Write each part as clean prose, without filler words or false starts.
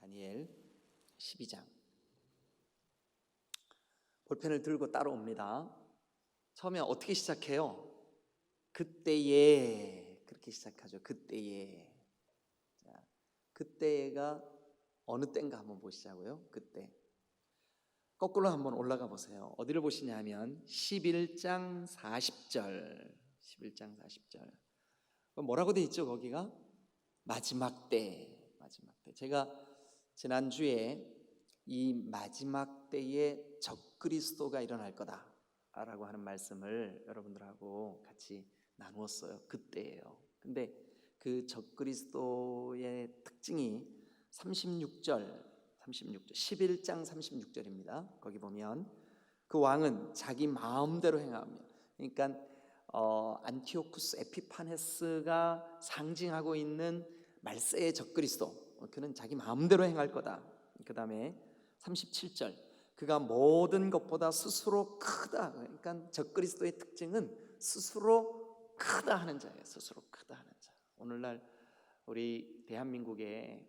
다니엘 12장. 볼펜을 들고 따라옵니다. 처음에 어떻게 시작해요? 그때에, 그렇게 시작하죠. 그때에. 자, 그때가 어느 때인가 한번 보시자고요. 그때. 거꾸로 한번 올라가 보세요. 어디를 보시냐 하면 11장 40절. 11장 40절. 뭐라고 돼 있죠? 거기가 마지막 때. 마지막 때. 제가 지난주에 이 마지막 때에 적그리스도가 일어날 거다라고 하는 말씀을 여러분들하고 같이 나누었어요. 그때예요. 근데 그 적그리스도의 특징이 36절 11장 36절입니다. 거기 보면 그 왕은 자기 마음대로 행하며, 그러니까 안티오쿠스 에피파네스가 상징하고 있는 말세의 적그리스도, 그는 자기 마음대로 행할 거다. 그 다음에 37절, 그가 모든 것보다 스스로 크다. 그러니까 적그리스도의 특징은 스스로 크다 하는 자예요. 스스로 크다 하는 자. 오늘날 우리 대한민국에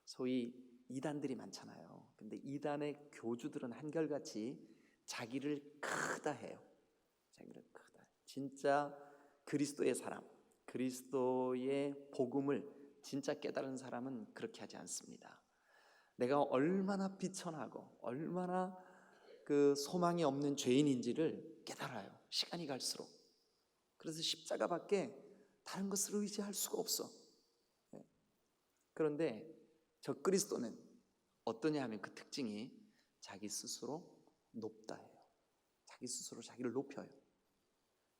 소위 이단들이 많잖아요. 근데 이단의 교주들은 한결같이 자기를 크다 해요. 자기를 크다. 진짜 그리스도의 사람, 그리스도의 복음을 진짜 깨달은 사람은 그렇게 하지 않습니다. 내가 얼마나 비천하고 얼마나 그 소망이 없는 죄인인지를 깨달아요. 시간이 갈수록. 그래서 십자가밖에 다른 것을 의지할 수가 없어. 그런데 적그리스도는 어떠냐 하면 그 특징이 자기 스스로 높다 해요. 자기 스스로 자기를 높여요.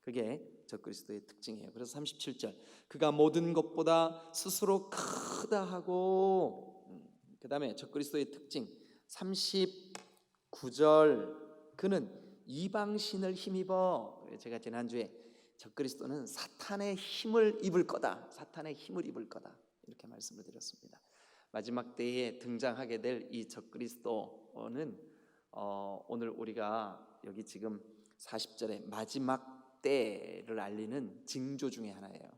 그게 적그리스도의 특징이에요. 그래서 37절, 그가 모든 것보다 스스로 크다 하고, 그 다음에 적그리스도의 특징 39절, 그는 이방신을 힘입어. 제가 지난주에 적그리스도는 사탄의 힘을 입을 거다, 사탄의 힘을 입을 거다, 이렇게 말씀을 드렸습니다. 마지막 때에 등장하게 될 이 적그리스도는 오늘 우리가 여기 지금 40절에 마지막 때를 알리는 징조 중에 하나예요.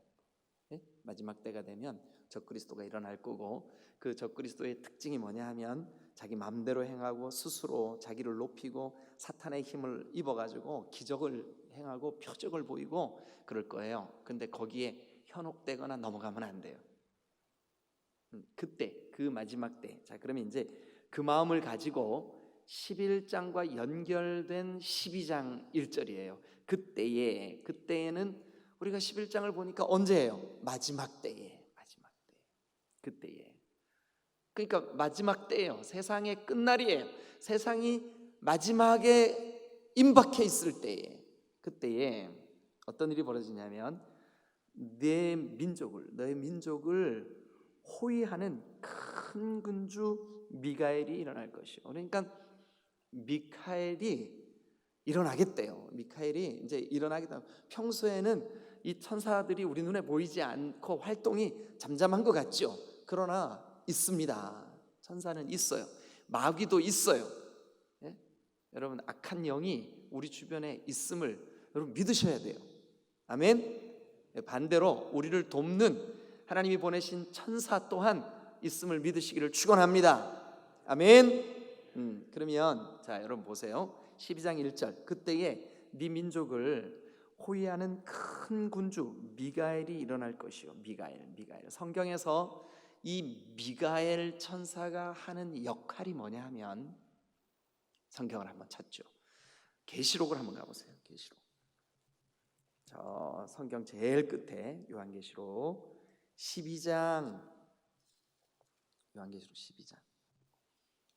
네? 마지막 때가 되면 적그리스도가 일어날 거고, 그 적그리스도의 특징이 뭐냐 하면 자기 마음대로 행하고 스스로 자기를 높이고 사탄의 힘을 입어가지고 기적을 행하고 표적을 보이고 그럴 거예요. 근데 거기에 현혹되거나 넘어가면 안 돼요. 그때, 그 마지막 때. 자, 그러면 이제 그 마음을 가지고 11장과 연결된 12장 1절이에요. 그때에는 우리가 11장을 보니까 언제예요? 마지막 때에. 마지막 때. 그때에. 그러니까 마지막 때예요. 세상의 끝날이에요. 세상이 마지막에 임박해 있을 때에. 그때에 어떤 일이 벌어지냐면 너의 민족을 호위하는 큰 군주 미가엘이 일어날 것이요. 그러니까 미카엘이 일어나겠대요. 미카엘이 이제 일어나겠다. 평소에는 이 천사들이 우리 눈에 보이지 않고 활동이 잠잠한 것 같죠. 그러나 있습니다. 천사는 있어요. 마귀도 있어요. 예? 여러분, 악한 영이 우리 주변에 있음을 여러분 믿으셔야 돼요. 아멘. 반대로 우리를 돕는 하나님이 보내신 천사 또한 있음을 믿으시기를 축원합니다. 아멘. 그러면 자, 여러분 보세요. 12장 1절, 그때에 네 민족을 호위하는 큰 군주 미가엘이 일어날 것이요. 미가엘. 성경에서 이 미가엘 천사가 하는 역할이 뭐냐 하면, 성경을 한번 찾죠. 계시록을 한번 가보세요. 계시록. 저 성경 제일 끝에 요한계시록 12장, 요한계시록 12장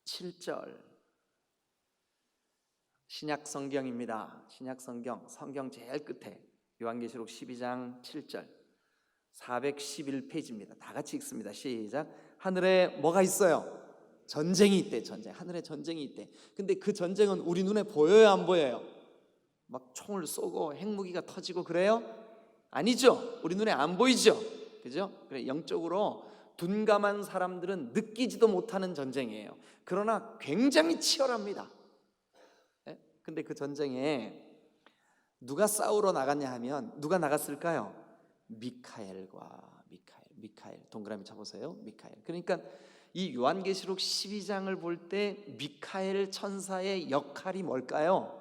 7절. 신약 성경입니다. 신약 성경 제일 끝에 요한계시록 12장 7절, 411페이지입니다. 다 같이 읽습니다. 시작. 하늘에 뭐가 있어요? 전쟁이 있대. 하늘에 전쟁이 있대. 근데 그 전쟁은 우리 눈에 보여요, 안 보여요? 막 총을 쏘고 핵무기가 터지고 그래요? 아니죠. 우리 눈에 안 보이죠. 그죠? 그래, 영적으로 둔감한 사람들은 느끼지도 못하는 전쟁이에요. 그러나 굉장히 치열합니다. 근데 그 전쟁에 누가 싸우러 나갔냐 하면 누가 나갔을까요? 미카엘 동그라미 쳐보세요. 미카엘. 그러니까 이 요한계시록 12장을 볼 때 미카엘 천사의 역할이 뭘까요?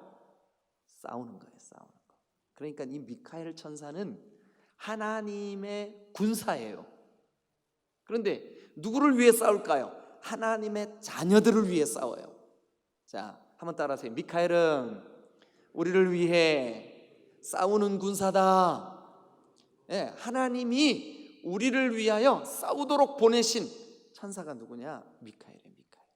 싸우는 거예요. 싸우는 거. 그러니까 이 미카엘 천사는 하나님의 군사예요. 그런데 누구를 위해 싸울까요? 하나님의 자녀들을 위해 싸워요. 자, 한번 따라하세요. 미카엘은 우리를 위해 싸우는 군사다. 예, 하나님이 우리를 위하여 싸우도록 보내신 천사가 누구냐? 미카엘이에요. 미카엘.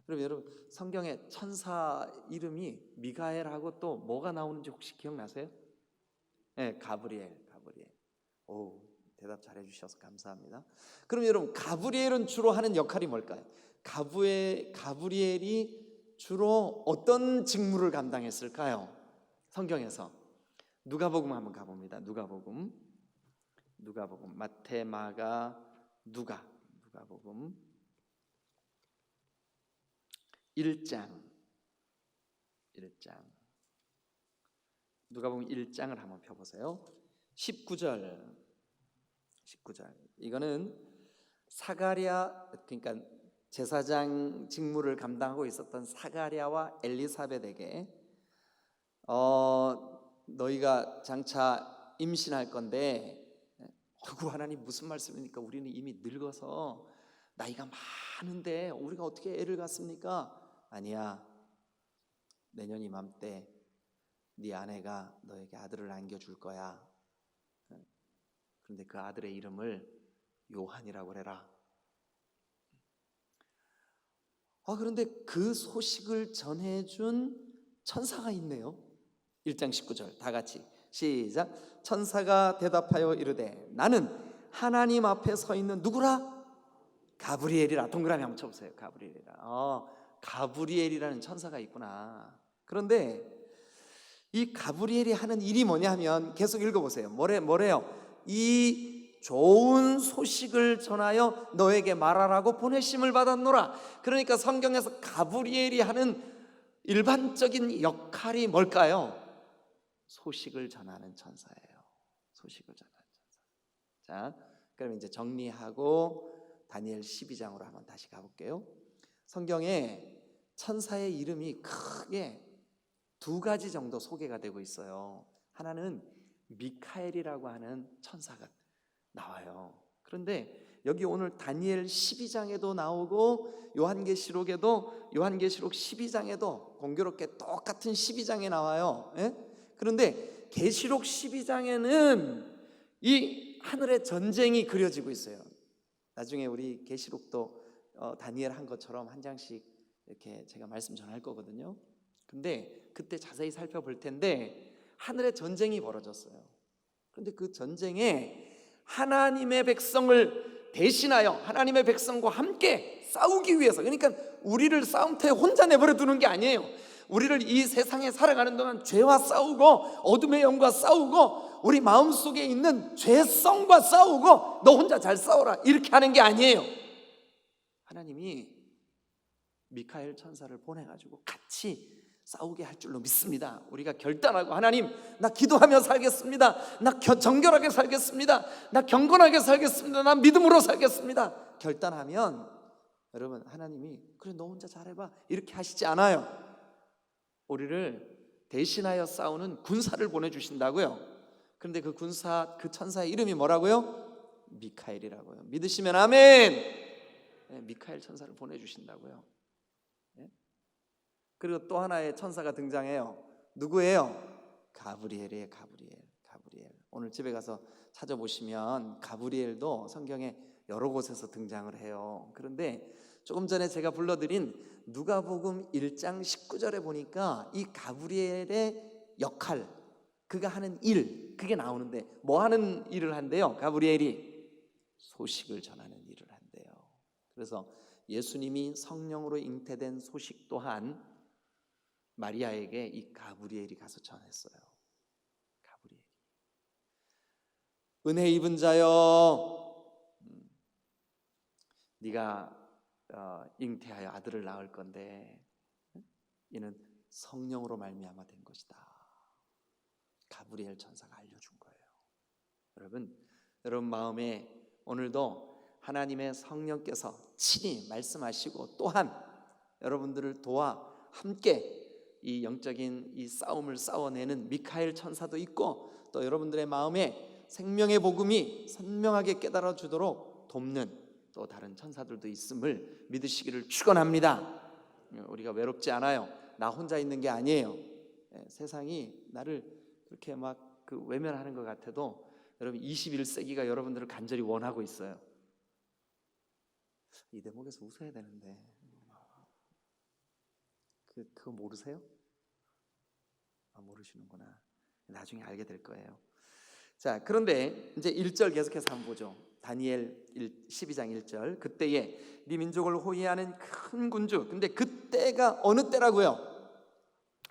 그럼 여러분 성경에 천사 이름이 미가엘하고 또 뭐가 나오는지 혹시 기억나세요? 네, 가브리엘. 오, 대답 잘해 주셔서 감사합니다. 그럼 여러분 가브리엘은 주로 하는 역할이 뭘까요? 가브리엘이 주로 어떤 직무를 감당했을까요? 성경에서 누가복음 한번 가봅니다. 누가복음 마태, 마가, 누가복음 1장 누가복음 1장을 한번 펴보세요. 19절 이거는 사가랴, 그러니까 제사장 직무를 감당하고 있었던 사가랴와 엘리사벳에게 너희가 장차 임신할 건데, 하나님 무슨 말씀입니까? 우리는 이미 늙어서 나이가 많은데 우리가 어떻게 애를 갖습니까? 아니야, 내년 이맘때 네 아내가 너에게 아들을 안겨줄 거야. 그런데 그 아들의 이름을 요한이라고 그래라. 그런데 그 소식을 전해준 천사가 있네요. 1장 19절 다 같이 시작. 천사가 대답하여 이르되 나는 하나님 앞에 서 있는 누구라? 가브리엘이라. 동그라미 한번 쳐보세요. 가브리엘이라. 가브리엘이라는 천사가 있구나. 그런데 이 가브리엘이 하는 일이 뭐냐면, 계속 읽어보세요. 뭐래요? 이 좋은 소식을 전하여 너에게 말하라고 보내심을 받았노라. 그러니까 성경에서 가브리엘이 하는 일반적인 역할이 뭘까요? 소식을 전하는 천사예요. 소식을 전하는 천사. 자, 그럼 이제 정리하고 다니엘 12장으로 한번 다시 가볼게요. 성경에 천사의 이름이 크게 두 가지 정도 소개가 되고 있어요. 하나는 미카엘이라고 하는 천사가 나와요. 그런데 여기 오늘 다니엘 12장에도 나오고 요한계시록 12장에도 공교롭게 똑같은 12장에 나와요. 그런데 계시록 12장에는 이 하늘의 전쟁이 그려지고 있어요. 나중에 우리 계시록도 다니엘 한 것처럼 한 장씩 이렇게 제가 말씀 전할 거거든요. 근데 그때 자세히 살펴볼 텐데 하늘의 전쟁이 벌어졌어요. 그런데 그 전쟁에 하나님의 백성을 대신하여 하나님의 백성과 함께 싸우기 위해서, 그러니까 우리를 싸움터에 혼자 내버려 두는 게 아니에요. 우리를 이 세상에 살아가는 동안 죄와 싸우고 어둠의 영과 싸우고 우리 마음속에 있는 죄성과 싸우고 너 혼자 잘 싸워라 이렇게 하는 게 아니에요. 하나님이 미카엘 천사를 보내가지고 같이 싸우게 할 줄로 믿습니다. 우리가 결단하고 하나님 나 기도하며 살겠습니다. 나 정결하게 살겠습니다. 나 경건하게 살겠습니다. 나 믿음으로 살겠습니다. 결단하면 여러분 하나님이 그래 너 혼자 잘해봐 이렇게 하시지 않아요. 우리를 대신하여 싸우는 군사를 보내주신다고요. 그런데 그 천사의 이름이 뭐라고요? 미카엘이라고요. 믿으시면 아멘. 미카엘 천사를 보내주신다고요. 그리고 또 하나의 천사가 등장해요. 누구예요? 가브리엘이에요. 가브리엘. 오늘 집에 가서 찾아보시면 가브리엘도 성경에 여러 곳에서 등장을 해요. 그런데 조금 전에 제가 불러드린 누가복음 1장 19절에 보니까 이 가브리엘의 역할, 그가 하는 일, 그게 나오는데 뭐 하는 일을 한대요? 가브리엘이 소식을 전하는 일을 한대요. 그래서 예수님이 성령으로 잉태된 소식 또한 마리아에게 이 가브리엘이 가서 전했어요. 가브리엘. 은혜 입은 자여, 네가 잉태하여 아들을 낳을 건데 이는 성령으로 말미암아 된 것이다. 가브리엘 천사가 알려준 거예요. 여러분 마음에 오늘도 하나님의 성령께서 친히 말씀하시고 또한 여러분들을 도와 함께 이 영적인 이 싸움을 싸워내는 미카엘 천사도 있고, 또 여러분들의 마음에 생명의 복음이 선명하게 깨달아 주도록 돕는 또 다른 천사들도 있음을 믿으시기를 축원합니다. 우리가 외롭지 않아요. 나 혼자 있는 게 아니에요. 세상이 나를 그렇게 막 외면하는 것 같아도 여러분 21세기가 여러분들을 간절히 원하고 있어요. 이 대목에서 웃어야 되는데 그거 모르세요? 모르시는구나. 나중에 알게 될 거예요. 자, 그런데 이제 1절 계속해서 한번 보죠. 다니엘 12장 1절. 그때에 네 민족을 호위하는 큰 군주. 근데 그때가 어느 때라고요?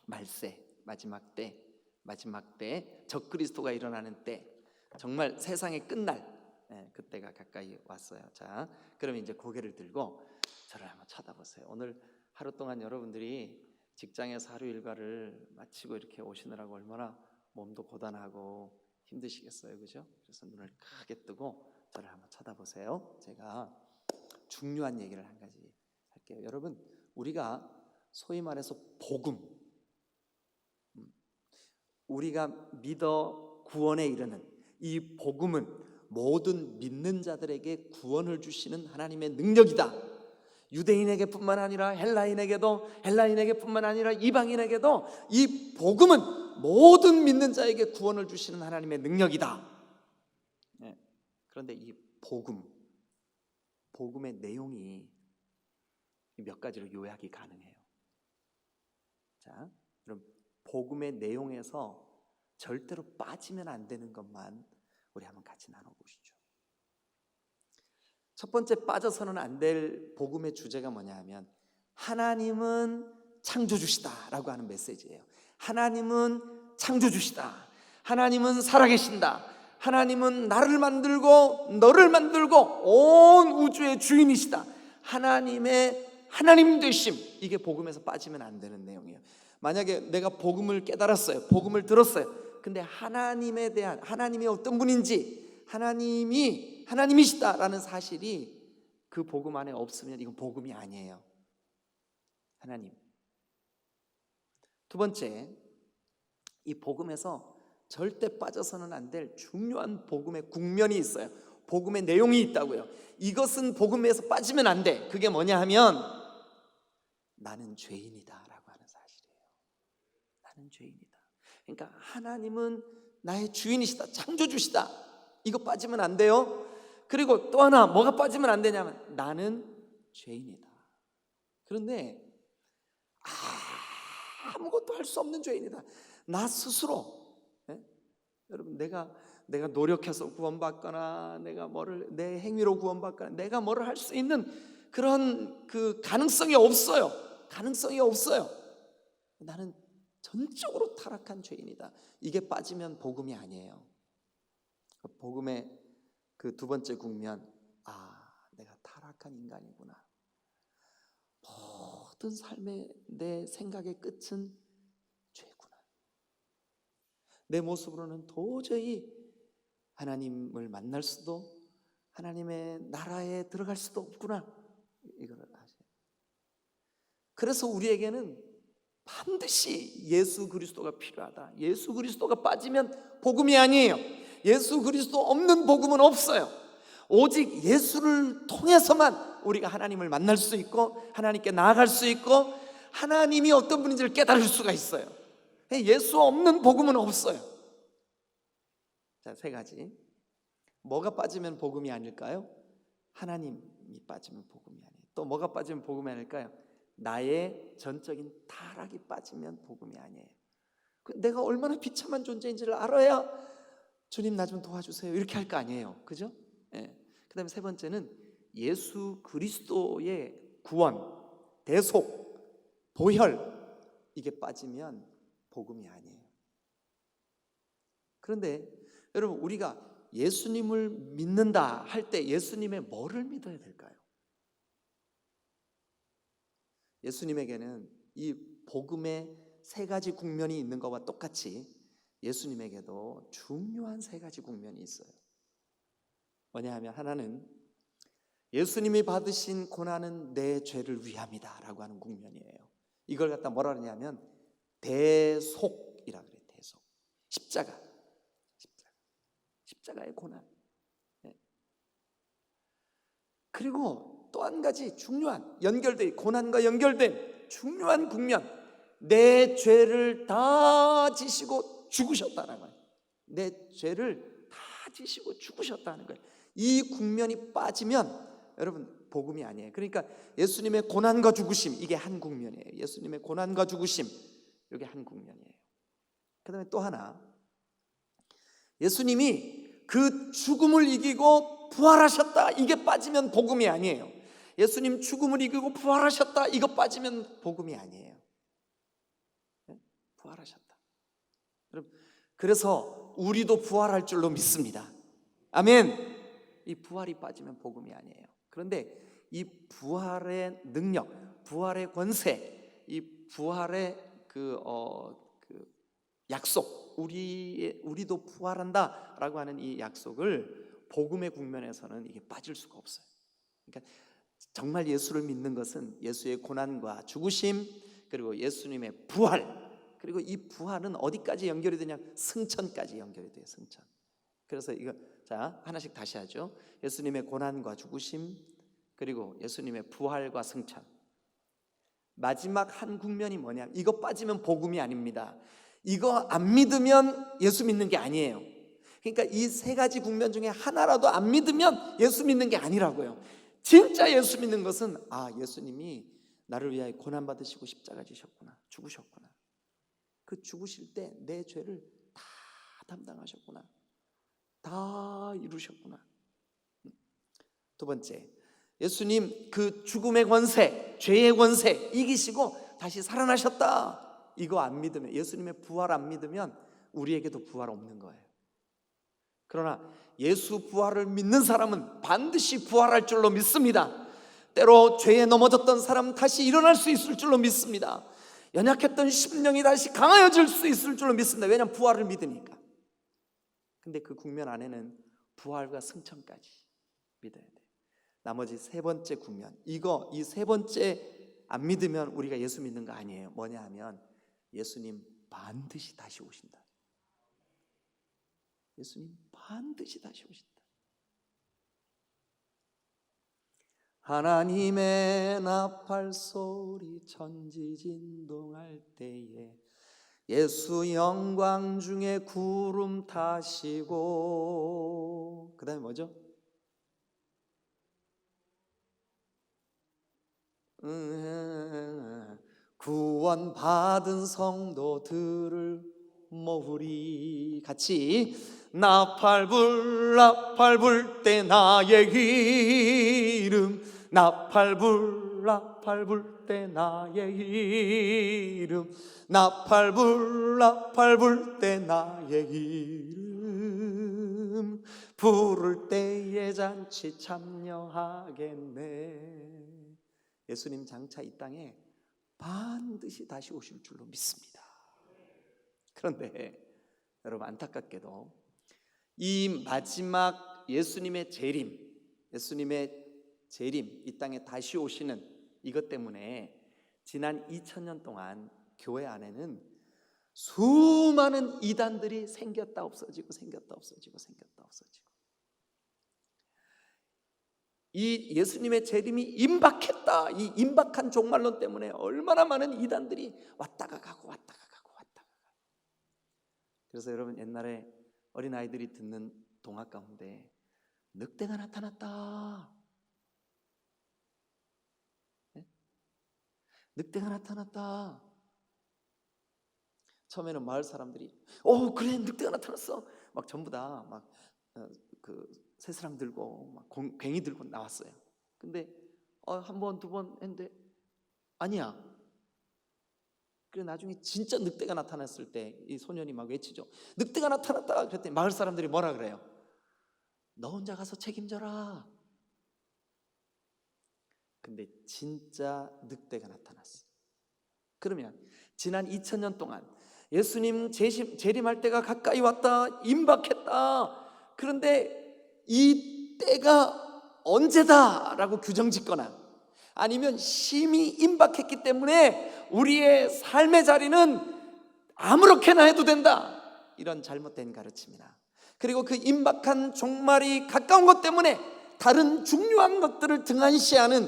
말세, 마지막 때 적그리스도가 일어나는 때, 정말 세상의 끝날, 그때가 가까이 왔어요. 자, 그러면 이제 고개를 들고 저를 한번 쳐다보세요. 오늘 하루 동안 여러분들이 직장에서 하루 일과를 마치고 이렇게 오시느라고 얼마나 몸도 고단하고 힘드시겠어요, 그죠? 그래서 눈을 크게 뜨고 저를 한번 쳐다보세요. 제가 중요한 얘기를 한 가지 할게요. 여러분, 우리가 소위 말해서 복음, 우리가 믿어 구원에 이르는 이 복음은 모든 믿는 자들에게 구원을 주시는 하나님의 능력이다. 유대인에게 뿐만 아니라 헬라인에게 뿐만 아니라 이방인에게도 이 복음은 모든 믿는 자에게 구원을 주시는 하나님의 능력이다. 그런데 이 복음의 내용이 몇 가지로 요약이 가능해요. 자, 그럼 복음의 내용에서 절대로 빠지면 안 되는 것만 우리 한번 같이 나눠보시죠. 첫 번째 빠져서는 안 될 복음의 주제가 뭐냐 하면 하나님은 창조주시다라고 하는 메시지예요. 하나님은 창조주시다. 하나님은 살아계신다. 하나님은 나를 만들고 너를 만들고 온 우주의 주인이시다. 하나님의 하나님 되심, 이게 복음에서 빠지면 안 되는 내용이에요. 만약에 내가 복음을 깨달았어요. 복음을 들었어요. 근데 하나님에 대한, 하나님이 어떤 분인지, 하나님이시다라는 사실이 그 복음 안에 없으면 이건 복음이 아니에요. 하나님. 두 번째, 이 복음에서 절대 빠져서는 안 될 중요한 복음의 국면이 있어요. 복음의 내용이 있다고요. 이것은 복음에서 빠지면 안 돼. 그게 뭐냐 하면 나는 죄인이다 라고 하는 사실이에요. 나는 죄인이다. 그러니까 하나님은 나의 주인이시다. 창조주시다. 이거 빠지면 안 돼요. 그리고 또 하나, 뭐가 빠지면 안 되냐면 나는 죄인이다. 그런데 아무것도 할 수 없는 죄인이다. 나 스스로, 여러분, 내가 노력해서 구원받거나 내 행위로 구원받거나 내가 뭐를 할 수 있는 그런 그 가능성이 없어요. 나는 전적으로 타락한 죄인이다. 이게 빠지면 복음이 아니에요. 복음의 그 두 번째 국면, 내가 타락한 인간이구나. 모든 삶의 내 생각의 끝은 죄구나. 내 모습으로는 도저히 하나님을 만날 수도, 하나님의 나라에 들어갈 수도 없구나. 이걸 아세요. 그래서 우리에게는 반드시 예수 그리스도가 필요하다. 예수 그리스도가 빠지면 복음이 아니에요. 예수 그리스도 없는 복음은 없어요. 오직 예수를 통해서만 우리가 하나님을 만날 수 있고 하나님께 나아갈 수 있고 하나님이 어떤 분인지를 깨달을 수가 있어요. 예수 없는 복음은 없어요. 자, 세 가지. 뭐가 빠지면 복음이 아닐까요? 하나님이 빠지면 복음이 아니에요. 또 뭐가 빠지면 복음이 아닐까요? 나의 전적인 타락이 빠지면 복음이 아니에요. 내가 얼마나 비참한 존재인지를 알아야 주님 나 좀 도와주세요 이렇게 할 거 아니에요. 그죠? 그 다음에 세 번째는 예수 그리스도의 구원, 대속, 보혈, 이게 빠지면 복음이 아니에요. 그런데 여러분, 우리가 예수님을 믿는다 할 때 예수님의 뭐를 믿어야 될까요? 예수님에게는 이 복음의 세 가지 국면이 있는 것과 똑같이 예수님에게도 중요한 세 가지 국면이 있어요. 뭐냐 하면, 하나는 예수님이 받으신 고난은 내 죄를 위함이다 라고 하는 국면이에요. 이걸 갖다 뭐라 그러냐면 대속이라 그래요. 대속. 십자가의 고난. 그리고 또 한 가지 중요한, 고난과 연결된 중요한 국면, 내 죄를 다 지시고 죽으셨다는 거예요. 내 죄를 다 지시고 죽으셨다는 거예요. 이 국면이 빠지면 여러분 복음이 아니에요. 그러니까 예수님의 고난과 죽으심, 이게 한 국면이에요. 예수님의 고난과 죽으심, 이게 한 국면이에요. 그 다음에 또 하나, 예수님이 그 죽음을 이기고 부활하셨다, 이게 빠지면 복음이 아니에요. 예수님 죽음을 이기고 부활하셨다, 이거 빠지면 복음이 아니에요. 부활하셨다. 여러분, 그래서 우리도 부활할 줄로 믿습니다. 아멘. 이 부활이 빠지면 복음이 아니에요. 그런데 이 부활의 능력, 부활의 권세, 이 부활의 그 약속, 우리도 부활한다라고 하는 이 약속을 복음의 국면에서는 이게 빠질 수가 없어요. 그러니까 정말 예수를 믿는 것은 예수의 고난과 죽으심, 그리고 예수님의 부활, 그리고 이 부활은 어디까지 연결이 되냐? 승천까지 연결이 돼요. 승천. 그래서 이거 자 하나씩 다시 하죠. 예수님의 고난과 죽으심, 그리고 예수님의 부활과 승천. 마지막 한 국면이 뭐냐? 이거 빠지면 복음이 아닙니다. 이거 안 믿으면 예수 믿는 게 아니에요. 그러니까 이 세 가지 국면 중에 하나라도 안 믿으면 예수 믿는 게 아니라고요. 진짜 예수 믿는 것은, 아, 예수님이 나를 위하여 고난 받으시고 십자가 지셨구나, 죽으셨구나. 그 죽으실 때 내 죄를 다 담당하셨구나, 다 이루셨구나. 두 번째, 예수님 그 죽음의 권세, 죄의 권세 이기시고 다시 살아나셨다. 이거 안 믿으면, 예수님의 부활 안 믿으면 우리에게도 부활 없는 거예요. 그러나 예수 부활을 믿는 사람은 반드시 부활할 줄로 믿습니다. 때로 죄에 넘어졌던 사람은 다시 일어날 수 있을 줄로 믿습니다. 연약했던 심령이 다시 강하여질 수 있을 줄로 믿습니다. 왜냐하면 부활을 믿으니까. 근데 그 국면 안에는 부활과 승천까지 믿어야 돼요. 나머지 세 번째 국면, 이 세 번째 안 믿으면 우리가 예수 믿는 거 아니에요. 뭐냐 하면 예수님 반드시 다시 오신다. 예수님 반드시 다시 오신다. 하나님의 나팔 소리 천지진동할 때에 예수 영광 중에 구름 타시고, 그 다음에 뭐죠? 구원 받은 성도들을 모으리. 같이 나팔 불 때 나의 이름, 나팔 불 때 나의 이름, 나팔 불 때 나의 이름, 부를 때에 잔치 참여하겠네. 예수님 장차 이 땅에 반드시 다시 오실 줄로 믿습니다. 그런데 여러분, 안타깝게도 이 마지막 예수님의 재림, 이 땅에 다시 오시는 이것 때문에 지난 2000년 동안 교회 안에는 수많은 이단들이 생겼다 없어지고 이 예수님의 재림이 임박했다, 이 임박한 종말론 때문에 얼마나 많은 이단들이 왔다가 가고. 그래서 여러분, 옛날에 어린아이들이 듣는 동화 가운데 늑대가 나타났다, 네? 늑대가 나타났다. 처음에는 마을 사람들이 그래, 늑대가 나타났어, 막 전부 다 막 그 새사랑 들고 막 괭이 들고 나왔어요. 근데 한 번, 두 번 했는데 아니야. 그래 나중에 진짜 늑대가 나타났을 때 이 소년이 막 외치죠. 늑대가 나타났다. 그랬더니 마을 사람들이 뭐라 그래요? 너 혼자 가서 책임져라. 근데 진짜 늑대가 나타났어. 그러면 지난 2000년 동안 예수님 재림할 때가 가까이 왔다, 임박했다. 그런데 이 때가 언제다라고 규정짓거나 아니면 심히 임박했기 때문에 우리의 삶의 자리는 아무렇게나 해도 된다, 이런 잘못된 가르침이나, 그리고 그 임박한 종말이 가까운 것 때문에 다른 중요한 것들을 등한시하는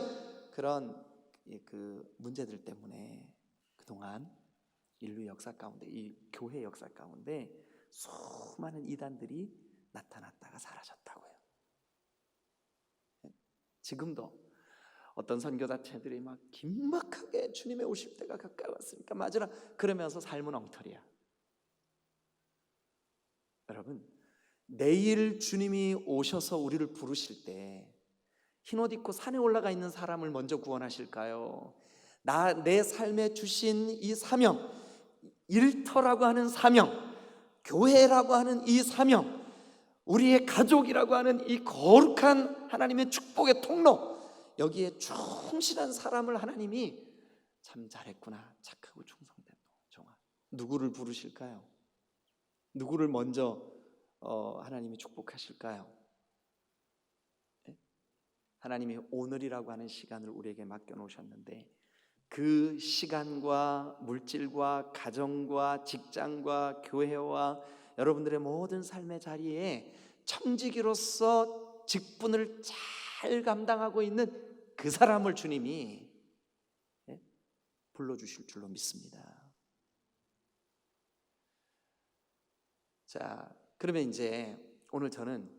그런 그 문제들 때문에 그동안 인류 역사 가운데, 이 교회 역사 가운데 수많은 이단들이 나타났다가 사라졌다고요. 지금도 어떤 선교사체들이 막 긴박하게 주님의 오실 때가 가까이 왔으니까 맞으라 그러면서 삶은 엉터리야. 여러분, 내일 주님이 오셔서 우리를 부르실 때 흰옷 입고 산에 올라가 있는 사람을 먼저 구원하실까요? 내 삶에 주신 이 사명, 일터라고 하는 사명, 교회라고 하는 이 사명, 우리의 가족이라고 하는 이 거룩한 하나님의 축복의 통로, 여기에 충실한 사람을 하나님이 참 잘했구나, 착하고 충성된 종아, 누구를 부르실까요? 누구를 먼저 하나님이 축복하실까요? 하나님이 오늘이라고 하는 시간을 우리에게 맡겨놓으셨는데 그 시간과 물질과 가정과 직장과 교회와 여러분들의 모든 삶의 자리에 청지기로서 직분을 잘 감당하고 있는 그 사람을 주님이 불러주실 줄로 믿습니다. 자, 그러면 이제 오늘 저는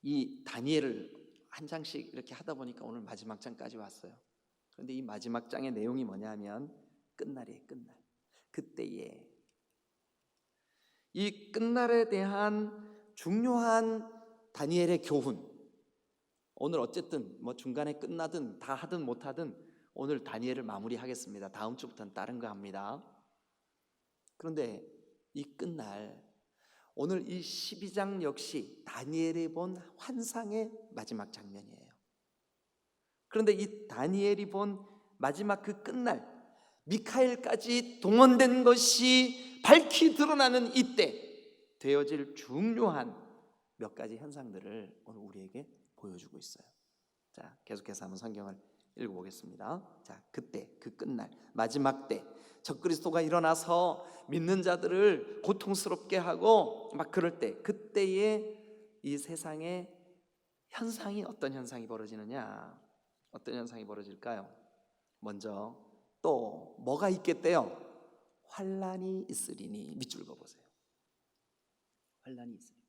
이 다니엘을 한 장씩 이렇게 하다 보니까 오늘 마지막 장까지 왔어요. 그런데 이 마지막 장의 내용이 뭐냐면 끝날이에요. 끝날. 그때에 이 끝날에 대한 중요한 다니엘의 교훈, 오늘 어쨌든 뭐 중간에 끝나든 다 하든 못하든 오늘 다니엘을 마무리하겠습니다. 다음 주부터는 다른 거 합니다. 그런데 이 끝날, 오늘 이 12장 역시 다니엘이 본 환상의 마지막 장면이에요. 그런데 이 다니엘이 본 마지막 그 끝날, 미카엘까지 동원된 것이 밝히 드러나는 이때 되어질 중요한 몇 가지 현상들을 오늘 우리에게 보여주고 있어요. 자, 계속해서 한번 성경을 읽어보겠습니다. 자, 그때, 그 끝날, 마지막 때 적그리스도가 일어나서 믿는 자들을 고통스럽게 하고 막 그럴 때, 그때에 이 세상에 현상이, 어떤 현상이 벌어지느냐, 어떤 현상이 벌어질까요? 먼저 또 뭐가 있겠대요? 환난이 있으리니. 밑줄 그어보세요. 환난이 있으리니.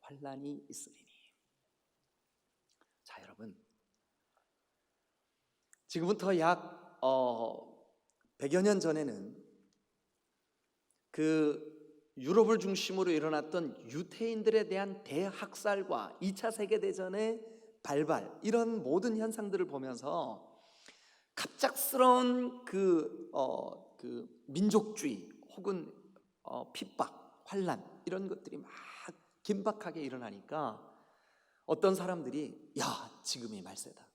환난이 있으리니. 자, 여러분, 지금부터 약 100여 년 전에는 그 유럽을 중심으로 일어났던 유태인들에 대한 대학살과 2차 세계대전의 발발, 이런 모든 현상들을 보면서 갑작스러운 그 민족주의 혹은 핍박, 환난, 이런 것들이 막 긴박하게 일어나니까 어떤 사람들이 야, 지금이 말세다.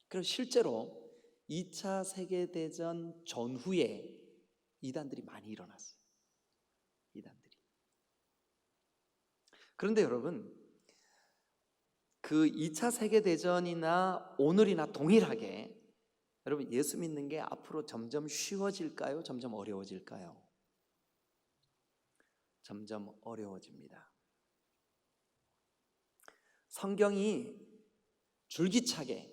그래서 실제로 2차 세계대전 전후에 이단들이 많이 일어났어요. 이단들이. 그런데 여러분, 그 2차 세계대전이나 오늘이나 동일하게 여러분, 예수 믿는 게 앞으로 점점 쉬워질까요? 점점 어려워질까요? 점점 어려워집니다. 성경이 줄기차게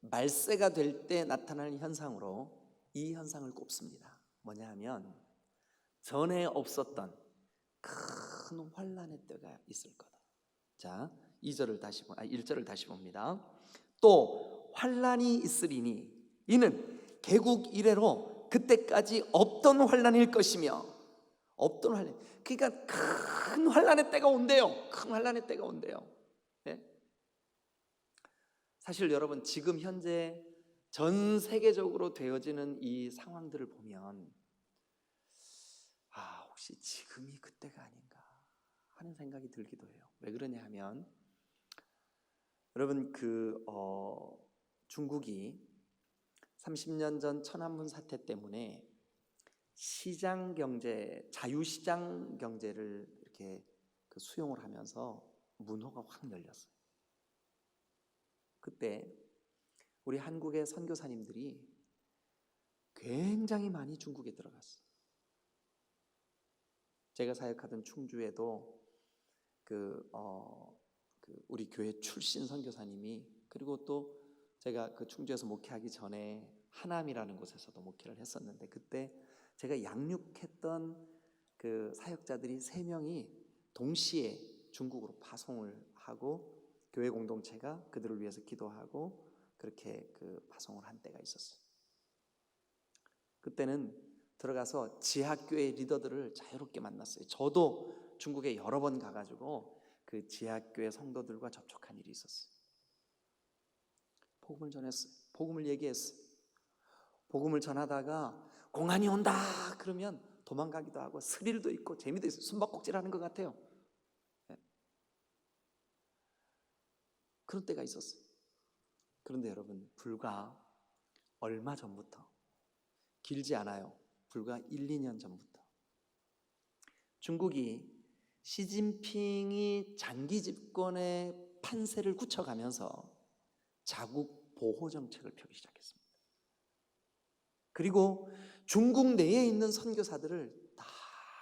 말세가 될 때 나타나는 현상으로 이 현상을 꼽습니다. 뭐냐 하면 전에 없었던 큰 환난의 때가 있을 거다. 자, 1절을 다시 봅니다. 또 환난이 있으리니 이는 개국 이래로 그때까지 없던 환난일 것이며, 없던 환난, 그러니까 큰 환난의 때가 온대요. 큰 환난의 때가 온대요. 네? 사실 여러분, 지금 현재 전 세계적으로 되어지는 이 상황들을 보면 혹시 지금이 그때가 아닌가 하는 생각이 들기도 해요. 왜 그러냐 하면 여러분, 중국이 30년 전 천안문 사태 때문에 시장 경제, 자유시장 경제를 이렇게 수용을 하면서 문호가 확 열렸어요. 그때 우리 한국의 선교사님들이 굉장히 많이 중국에 들어갔어요. 제가 사역하던 충주에도 우리 교회 출신 선교사님이, 그리고 또 제가 그 충주에서 목회하기 전에 하남이라는 곳에서도 목회를 했었는데, 그때 제가 양육했던 그 사역자들이 3명이 동시에 중국으로 파송을 하고 교회 공동체가 그들을 위해서 기도하고 그렇게 파송을 한 때가 있었어요. 그때는 들어가서 지하교회 리더들을 자유롭게 만났어요. 저도 중국에 여러 번 가가지고 그 지하교회 성도들과 접촉한 일이 있었어요. 복음을 전했어요. 복음을 얘기했어요. 복음을 전하다가 공안이 온다 그러면 도망가기도 하고 스릴도 있고 재미도 있어요. 숨바꼭질하는 것 같아요. 네. 그런 때가 있었어요. 그런데 여러분, 불과 얼마 전부터, 길지 않아요, 불과 1, 2년 전부터 중국이 시진핑이 장기 집권의 판세를 굳혀가면서 자국 보호 정책을 펴기 시작했습니다. 그리고 중국 내에 있는 선교사들을 다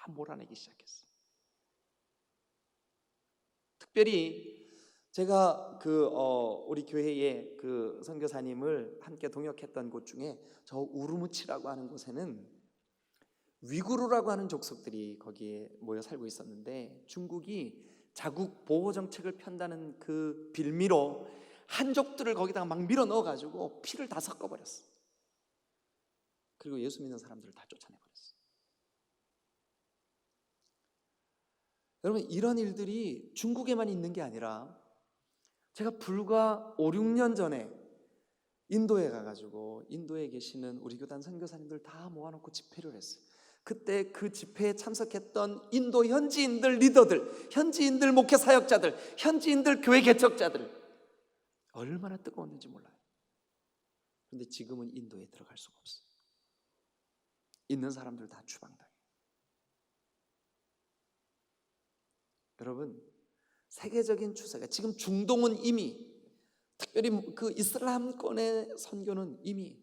몰아내기 시작했어요. 특별히 제가 우리 교회의 그 선교사님을 함께 동역했던 곳 중에 저 우르무치라고 하는 곳에는 위구르라고 하는 족속들이 거기에 모여 살고 있었는데, 중국이 자국 보호 정책을 편다는 그 빌미로 한족들을 거기다가 막 밀어 넣어가지고 피를 다 섞어버렸어. 그리고 예수 믿는 사람들을 다 쫓아내버렸어. 여러분, 이런 일들이 중국에만 있는 게 아니라, 제가 불과 5, 6년 전에 인도에 가가지고 인도에 계시는 우리 교단 선교사님들 다 모아놓고 집회를 했어요. 그때 그 집회에 참석했던 인도 현지인들 리더들, 현지인들 목회 사역자들, 현지인들 교회 개척자들 얼마나 뜨거웠는지 몰라요. 그런데 지금은 인도에 들어갈 수가 없어요. 있는 사람들 다 추방당해요. 여러분, 세계적인 추세가 지금 중동은 이미, 특별히 그 이슬람권의 선교는 이미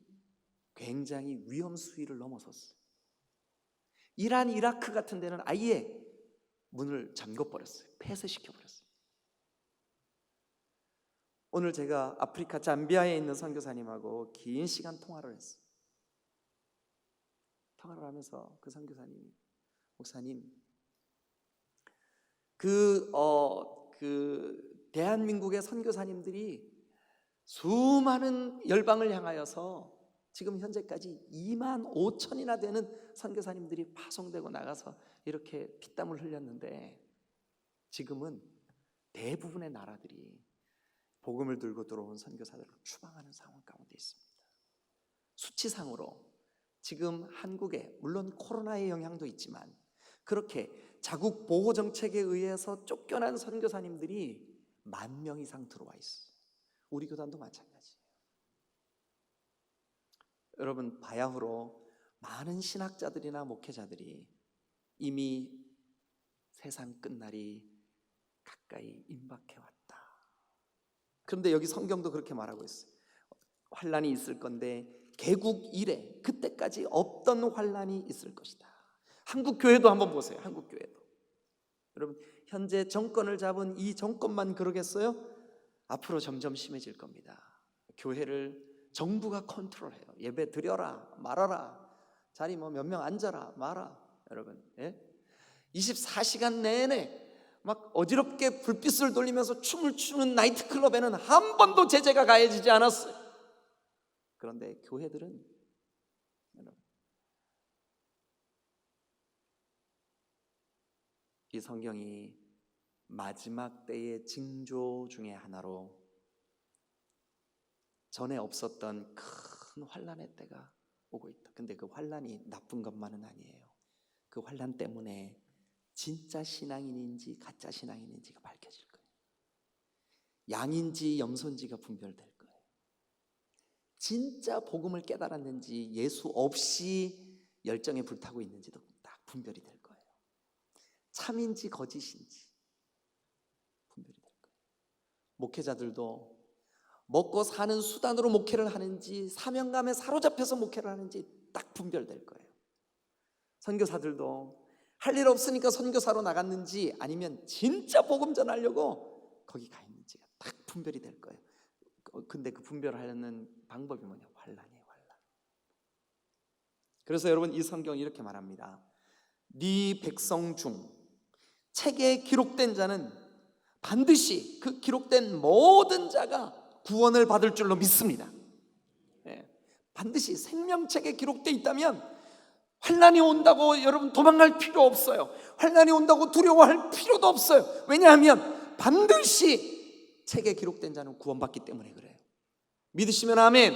굉장히 위험 수위를 넘어섰어요. 이란, 이라크 같은 데는 아예 문을 잠궈버렸어요. 폐쇄시켜버렸어요. 오늘 제가 아프리카 잠비아에 있는 선교사님하고 긴 시간 통화를 했어요. 통화를 하면서 그 선교사님이, 목사님, 대한민국의 선교사님들이 수많은 열방을 향하여서 지금 현재까지 2만 5천이나 되는 선교사님들이 파송되고 나가서 이렇게 피땀을 흘렸는데, 지금은 대부분의 나라들이 복음을 들고 들어온 선교사들을 추방하는 상황 가운데 있습니다. 수치상으로 지금 한국에 물론 코로나의 영향도 있지만 그렇게 자국 보호 정책에 의해서 쫓겨난 선교사님들이 10,000명 이상 들어와 있어요. 우리 교단도 마찬가지예요. 여러분, 바야흐로 많은 신학자들이나 목회자들이 이미 세상 끝날이 가까이 임박해 왔다. 그런데 여기 성경도 그렇게 말하고 있어요. 환란이 있을 건데 개국 이래 그때까지 없던 환란이 있을 것이다. 한국 교회도 한번 보세요. 한국 교회도. 여러분, 현재 정권을 잡은 이 정권만 그러겠어요? 앞으로 점점 심해질 겁니다. 교회를 정부가 컨트롤해요. 예배 드려라 말아라, 자리 몇 명 앉아라 마라. 여러분, 24시간 내내 막 어지럽게 불빛을 돌리면서 춤을 추는 나이트클럽에는 한 번도 제재가 가해지지 않았어요. 그런데 교회들은, 여러분, 이 성경이 마지막 때의 징조 중에 하나로 전에 없었던 큰 환란의 때가 오고 있다. 근데 그 환란이 나쁜 것만은 아니에요. 그 환란 때문에 진짜 신앙인인지 가짜 신앙인인지가 밝혀질 거예요. 양인지 염소인지가 분별될 거예요. 진짜 복음을 깨달았는지 예수 없이 열정에 불타고 있는지도 딱 분별이 될 거예요. 참인지 거짓인지 분별이 될 거예요. 목회자들도 먹고 사는 수단으로 목회를 하는지 사명감에 사로잡혀서 목회를 하는지 딱 분별될 거예요. 선교사들도 할 일 없으니까 선교사로 나갔는지 아니면 진짜 복음 전하려고 거기 가 있는지가 딱 분별이 될 거예요. 근데 그 분별하려는 방법이 뭐냐? 환난이에요, 환난. 그래서 여러분 이 성경이 이렇게 말합니다. 네 백성 중 책에 기록된 자는 반드시 그 기록된 모든 자가 구원을 받을 줄로 믿습니다. 반드시 생명책에 기록되어 있다면 환난이 온다고 여러분 도망갈 필요 없어요. 환난이 온다고 두려워할 필요도 없어요. 왜냐하면 반드시 책에 기록된 자는 구원받기 때문에 그래요. 믿으시면 아멘.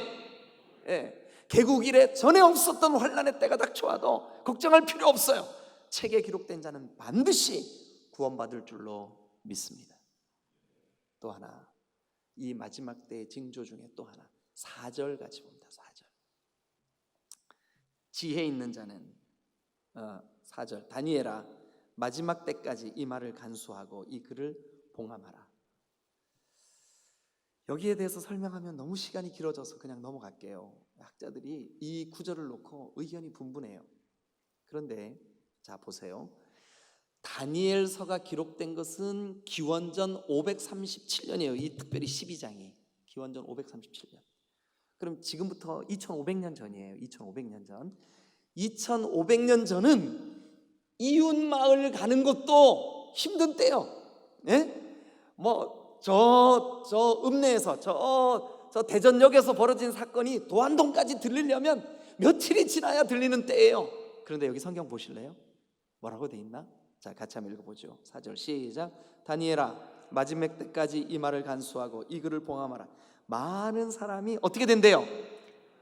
개국 이래 전에 없었던 환난의 때가 닥쳐와도 걱정할 필요 없어요. 책에 기록된 자는 반드시 구원받을 줄로 믿습니다. 또 하나, 이 마지막 때의 징조 중에 또 하나, 4절 같이 봅니다. 4절. 지혜 있는 자는 4절, 다니엘아 마지막 때까지 이 말을 간수하고 이 글을 봉함하라. 여기에 대해서 설명하면 너무 시간이 길어져서 그냥 넘어갈게요. 학자들이 이 구절을 놓고 의견이 분분해요. 그런데 자 보세요. 다니엘서가 기록된 것은 기원전 537년이에요. 이 특별히 12장이 기원전 537년. 그럼 지금부터 2500년 전이에요. 2500년 전. 2500년 전은 이웃 마을 가는 것도 힘든 때요. 저 읍내에서 저 대전역에서 벌어진 사건이 도안동까지 들리려면 며칠이 지나야 들리는 때예요. 그런데 여기 성경 보실래요? 뭐라고 돼 있나? 자, 같이 한번 읽어보죠. 4절 시작. 다니엘아 마지막 때까지 이 말을 간수하고 이 글을 봉함하라. 많은 사람이 어떻게 된대요?